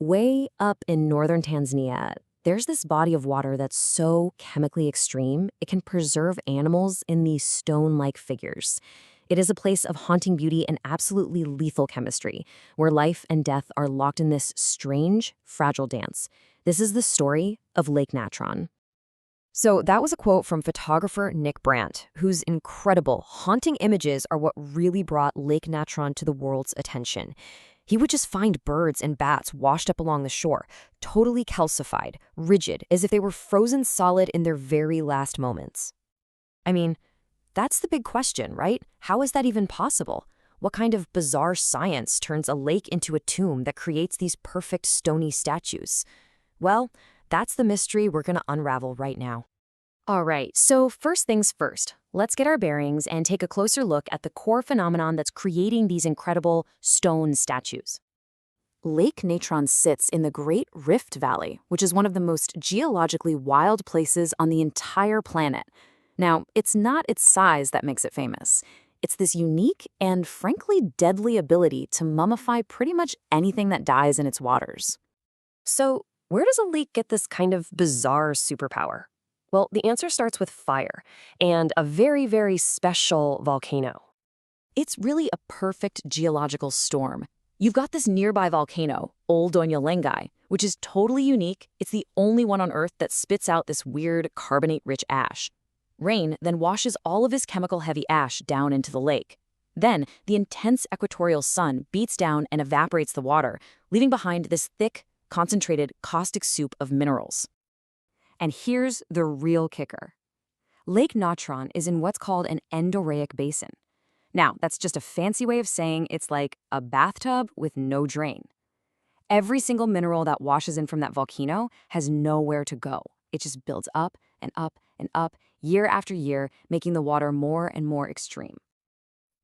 Way up in northern Tanzania, there's this body of water that's so chemically extreme, it can preserve animals in these stone-like figures. It is a place of haunting beauty and absolutely lethal chemistry, where life and death are locked in this strange, fragile dance. This is the story of Lake Natron. So that was a quote from photographer Nick Brandt, whose incredible, haunting images are what really brought Lake Natron to the world's attention. He would just find birds and bats washed up along the shore, totally calcified, rigid, as if they were frozen solid in their very last moments. I mean, that's the big question, right? How is that even possible? What kind of bizarre science turns a lake into a tomb that creates these perfect stony statues? Well, that's the mystery we're going to unravel right now. All right, so first things first, let's get our bearings and take a closer look at the core phenomenon that's creating these incredible stone statues. Lake Natron sits in the Great Rift Valley, which is one of the most geologically wild places on the entire planet. Now, it's not its size that makes it famous. It's this unique and frankly deadly ability to mummify pretty much anything that dies in its waters. So, where does a lake get this kind of bizarre superpower? Well, the answer starts with fire and a very, very special volcano. It's really a perfect geological storm. You've got this nearby volcano, Doinyo Lengai, which is totally unique. It's the only one on Earth that spits out this weird carbonate-rich ash. Rain then washes all of this chemical-heavy ash down into the lake. Then, the intense equatorial sun beats down and evaporates the water, leaving behind this thick, concentrated caustic soup of minerals. And here's the real kicker. Lake Natron is in what's called an endorheic basin. Now, that's just a fancy way of saying it's like a bathtub with no drain. Every single mineral that washes in from that volcano has nowhere to go. It just builds up and up and up, year after year, making the water more and more extreme.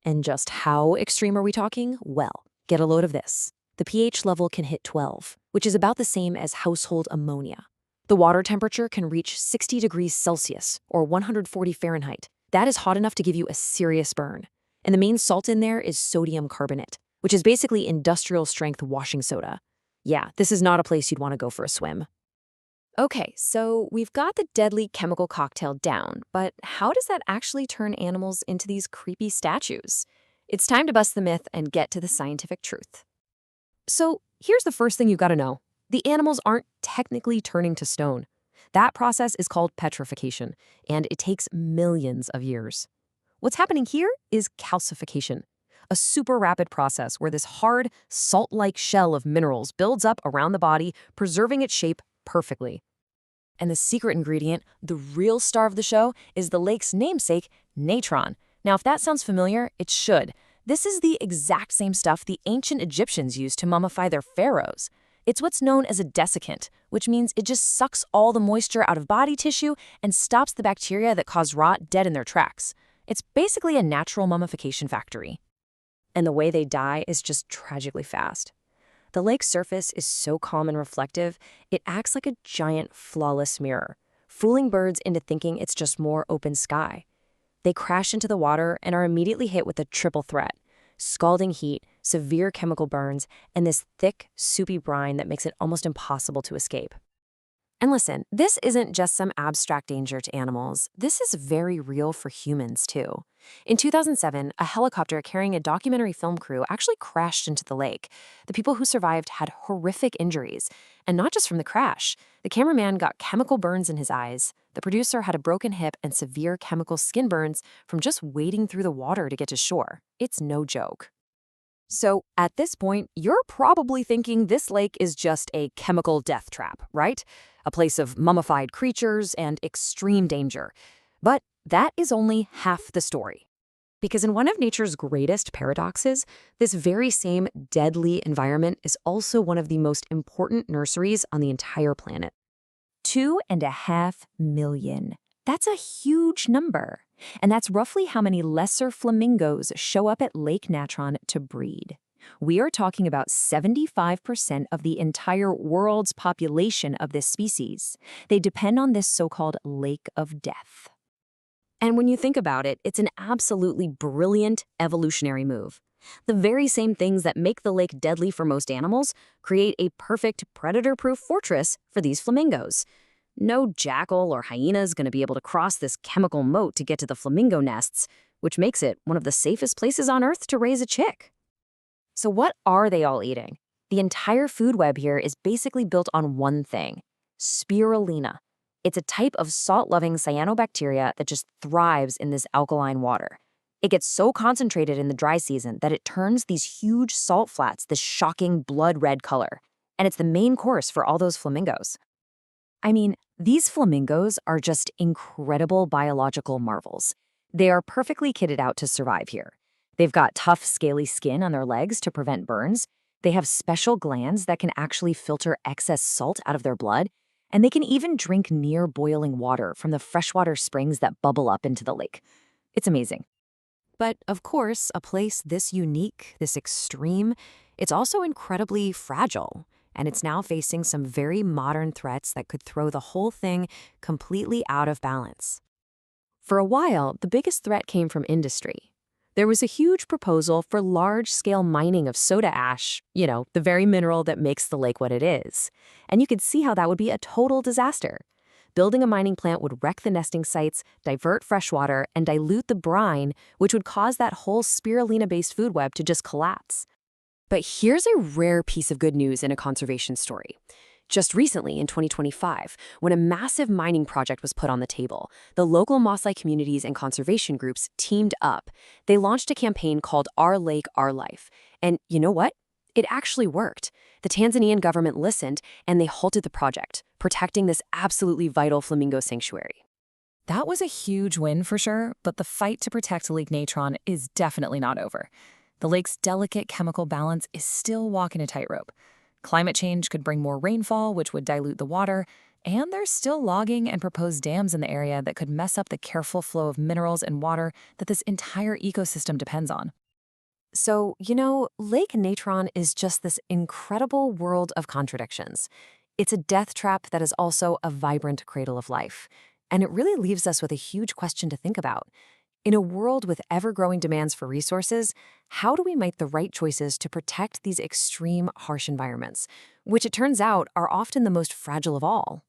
And just how extreme are we talking? Well, get a load of this. The pH level can hit 12, which is about the same as household ammonia. The water temperature can reach 60 degrees Celsius, or 140 Fahrenheit. That is hot enough to give you a serious burn. And the main salt in there is sodium carbonate, which is basically industrial-strength washing soda. Yeah, this is not a place you'd want to go for a swim. Okay, so we've got the deadly chemical cocktail down, but how does that actually turn animals into these creepy statues? It's time to bust the myth and get to the scientific truth. So here's the first thing you've got to know. The animals aren't technically turning to stone. That process is called petrification, and it takes millions of years. What's happening here is calcification, a super rapid process where this hard, salt-like shell of minerals builds up around the body, preserving its shape perfectly. And the secret ingredient, the real star of the show, is the lake's namesake, natron. Now, if that sounds familiar, it should. This is the exact same stuff the ancient Egyptians used to mummify their pharaohs. It's what's known as a desiccant, which means it just sucks all the moisture out of body tissue and stops the bacteria that cause rot dead in their tracks. It's basically a natural mummification factory. And the way they die is just tragically fast. The lake's surface is so calm and reflective, it acts like a giant, flawless mirror, fooling birds into thinking it's just more open sky. They crash into the water and are immediately hit with a triple threat: scalding heat, severe chemical burns, and this thick, soupy brine that makes it almost impossible to escape. And listen, this isn't just some abstract danger to animals. This is very real for humans, too. In 2007, a helicopter carrying a documentary film crew actually crashed into the lake. The people who survived had horrific injuries, and not just from the crash. The cameraman got chemical burns in his eyes. The producer had a broken hip and severe chemical skin burns from just wading through the water to get to shore. It's no joke. So, at this point, you're probably thinking this lake is just a chemical death trap, right? A place of mummified creatures and extreme danger. But that is only half the story. Because in one of nature's greatest paradoxes, this very same deadly environment is also one of the most important nurseries on the entire planet. 2.5 million. That's a huge number. And that's roughly how many lesser flamingos show up at Lake Natron to breed. We are talking about 75% of the entire world's population of this species. They depend on this so-called lake of death. And when you think about it, it's an absolutely brilliant evolutionary move. The very same things that make the lake deadly for most animals create a perfect predator-proof fortress for these flamingos. No jackal or hyena is going to be able to cross this chemical moat to get to the flamingo nests, which makes it one of the safest places on Earth to raise a chick. So what are they all eating? The entire food web here is basically built on one thing: spirulina. It's a type of salt-loving cyanobacteria that just thrives in this alkaline water. It gets so concentrated in the dry season that it turns these huge salt flats this shocking blood-red color. And it's the main course for all those flamingos. I mean, these flamingos are just incredible biological marvels. They are perfectly kitted out to survive here. They've got tough, scaly skin on their legs to prevent burns. They have special glands that can actually filter excess salt out of their blood. And they can even drink near boiling water from the freshwater springs that bubble up into the lake. It's amazing. But of course, a place this unique, this extreme, it's also incredibly fragile. And it's now facing some very modern threats that could throw the whole thing completely out of balance. For a while, the biggest threat came from industry. There was a huge proposal for large-scale mining of soda ash, the very mineral that makes the lake what it is. And you could see how that would be a total disaster. Building a mining plant would wreck the nesting sites, divert fresh water, and dilute the brine, which would cause that whole spirulina-based food web to just collapse. But here's a rare piece of good news in a conservation story. Just recently, in 2025, when a massive mining project was put on the table, the local Maasai communities and conservation groups teamed up. They launched a campaign called Our Lake, Our Life. And you know what? It actually worked. The Tanzanian government listened, and they halted the project, protecting this absolutely vital flamingo sanctuary. That was a huge win for sure, but the fight to protect Lake Natron is definitely not over. The lake's delicate chemical balance is still walking a tightrope. Climate change could bring more rainfall, which would dilute the water, and there's still logging and proposed dams in the area that could mess up the careful flow of minerals and water that this entire ecosystem depends on. So, Lake Natron is just this incredible world of contradictions. It's a death trap that is also a vibrant cradle of life. And it really leaves us with a huge question to think about. In a world with ever-growing demands for resources, how do we make the right choices to protect these extreme, harsh environments, which it turns out are often the most fragile of all?